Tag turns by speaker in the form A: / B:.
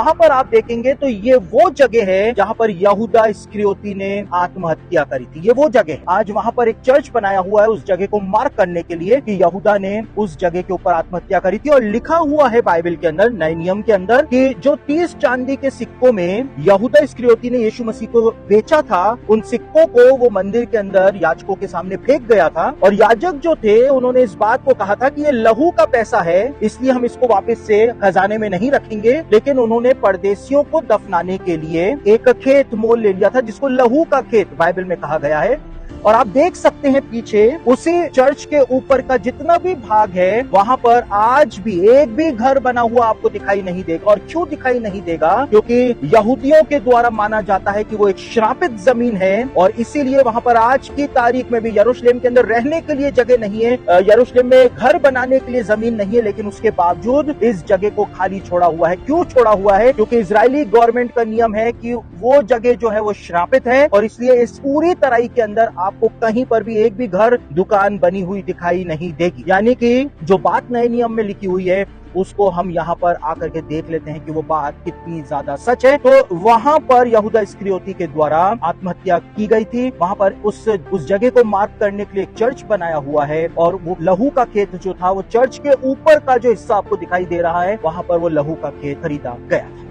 A: वहां पर आप देखेंगे तो ये वो जगह है जहां पर यहूदा इस्करियोती ने आत्महत्या करी थी। ये वो जगह, आज वहां पर एक चर्च बनाया हुआ है उस जगह को मार्क करने के लिए कि यहूदा ने उस जगह के ऊपर आत्महत्या करी थी। और लिखा हुआ है बाइबल के अंदर, नए नियम के अंदर, कि जो 30 चांदी के सिक्कों में यहूदा इस्करियोती ने यीशु मसीह को बेचा था, उन सिक्कों को वो मंदिर के अंदर याजकों के सामने फेंक गया था। और याजक जो थे उन्होंने इस बात को कहा था कि ये लहू का पैसा है, इसलिए हम इसको वापस से खजाने में नहीं रखेंगे। लेकिन उन्होंने परदेशियों को दफनाने के लिए एक खेत मोल ले लिया था, जिसको लहू का खेत बाइबल में कहा गया है। और आप देख सकते हैं पीछे उसी चर्च के ऊपर का जितना भी भाग है, वहां पर आज भी एक भी घर बना हुआ आपको दिखाई नहीं देगा। और क्यों दिखाई नहीं देगा? क्योंकि यहूदियों के द्वारा माना जाता है कि वो एक श्रापित जमीन है, और इसीलिए वहां पर आज की तारीख में भी यरूशलेम के अंदर रहने के लिए जगह नहीं है, यरूशलेम में घर बनाने के लिए जमीन नहीं है। लेकिन उसके बावजूद इस जगह को खाली छोड़ा हुआ है। क्यों छोड़ा हुआ है? क्योंकि इजरायली गवर्नमेंट का नियम है कि वो जगह जो है वो श्रापित है, और इसलिए इस पूरी तराई के अंदर आपको कहीं पर भी एक भी घर, दुकान बनी हुई दिखाई नहीं देगी। यानी कि जो बात नए नियम में लिखी हुई है उसको हम यहाँ पर आकर के देख लेते हैं कि वो बात कितनी ज्यादा सच है। तो वहां पर यहूदा इस्करियोती के द्वारा आत्महत्या की गई थी। वहां पर उस जगह को मार्क करने के लिए एक चर्च बनाया हुआ है, और वो लहू का खेत जो था, वो चर्च के ऊपर का जो हिस्सा आपको दिखाई दे रहा है, वहां पर वो लहू का खेत खरीदा गया था।